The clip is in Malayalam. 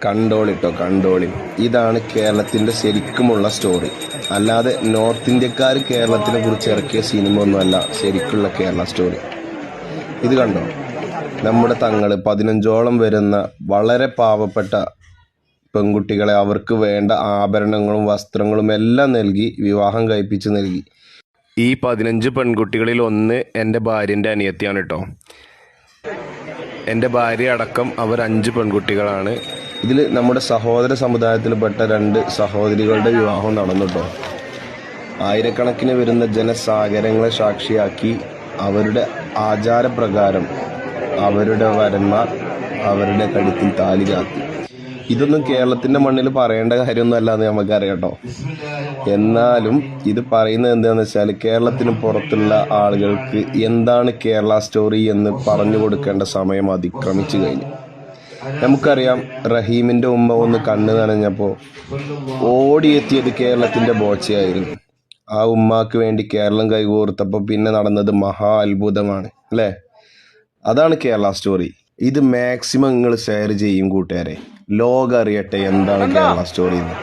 കണ്ടോളിട്ടോ കണ്ടോളി. ഇതാണ് കേരളത്തിൻ്റെ ശരിക്കുമുള്ള സ്റ്റോറി. അല്ലാതെ നോർത്ത് ഇന്ത്യക്കാർ കേരളത്തിനെ കുറിച്ച് ഇറക്കിയ സിനിമ ഒന്നുമല്ല ശരിക്കുള്ള കേരള സ്റ്റോറി. ഇത് കണ്ടോ, നമ്മുടെ തങ്ങൾ 15ഓളം വരുന്ന വളരെ പാവപ്പെട്ട പെൺകുട്ടികളെ അവർക്ക് വേണ്ട ആഭരണങ്ങളും വസ്ത്രങ്ങളും എല്ലാം നൽകി വിവാഹം കഴിപ്പിച്ച് നൽകി. ഈ 15 പെൺകുട്ടികളിൽ ഒന്ന് എൻ്റെ ഭാര്യൻ്റെ അനിയത്തിയാണ് കേട്ടോ. എൻ്റെ ഭാര്യ അടക്കം അവർ 5 പെൺകുട്ടികളാണ്. ഇതിൽ നമ്മുടെ സഹോദര സമുദായത്തിൽപ്പെട്ട 2 സഹോദരികളുടെ വിവാഹം നടന്നു കേട്ടോ. ആയിരക്കണക്കിന് വരുന്ന ജനസാഗരങ്ങളെ സാക്ഷിയാക്കി അവരുടെ ആചാരപ്രകാരം അവരുടെ വരന്മാർ അവരുടെ കഴുത്തിൽ താലി ചാർത്തി. ഇതൊന്നും കേരളത്തിൻ്റെ മണ്ണിൽ പറയേണ്ട കാര്യമൊന്നും അല്ലാന്ന് നമുക്കറിയാം കേട്ടോ. എന്നാലും ഇത് പറയുന്നത് എന്താണെന്ന് വെച്ചാൽ കേരളത്തിന് പുറത്തുള്ള ആളുകൾക്ക് എന്താണ് കേരള സ്റ്റോറി എന്ന് പറഞ്ഞു കൊടുക്കേണ്ട സമയം അതിക്രമിച്ചു കഴിഞ്ഞു. നമുക്കറിയാം, റഹീമിൻ്റെ ഉമ്മ ഒന്ന് കണ്ണു നനഞ്ഞപ്പോൾ ഓടിയെത്തിയത് കേരളത്തിൻ്റെ ബോച്ചയായിരുന്നു. ആ ഉമ്മാക്ക് വേണ്ടി കേരളം കൈകോർത്തപ്പോൾ പിന്നെ നടന്നത് മഹാ അത്ഭുതമാണ് അല്ലേ. അതാണ് കേരള സ്റ്റോറി. ഇത് മാക്സിമം നിങ്ങൾ ഷെയർ ചെയ്യും കൂട്ടുകാരെ. ലോകം അറിയട്ടെ എന്താണ് കേരള സ്റ്റോറി എന്ന്.